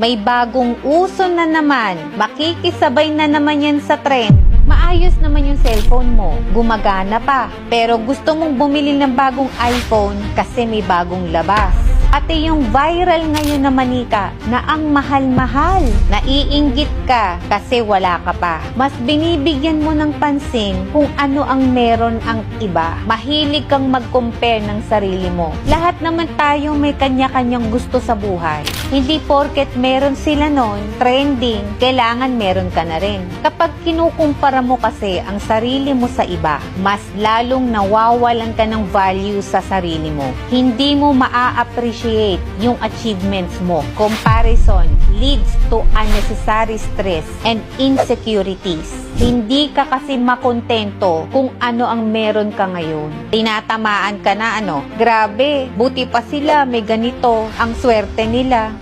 May bagong uso na naman. Makikisabay na naman yan sa trend. Maayos naman yung cellphone mo. Gumagana pa. Pero gusto mong bumili ng bagong iPhone kasi may bagong labas. Pati yung viral ngayon na manika na ang mahal-mahal. Naiinggit ka kasi wala ka pa. Mas binibigyan mo ng pansin kung ano ang meron ang iba. Mahilig kang mag-compare ng sarili mo. Lahat naman tayo may kanya-kanyang gusto sa buhay. Hindi porket meron sila nun, trending, kailangan meron ka na rin. Kapag kinukumpara mo kasi ang sarili mo sa iba, mas lalong nawawalan ka ng value sa sarili mo. Hindi mo maa-appreciate yung achievements mo. Comparison leads to unnecessary stress and insecurities. Hindi ka kasi makontento kung ano ang meron ka ngayon. Tinatamaan ka na grabe, buti pa sila, may ganito, ang swerte nila.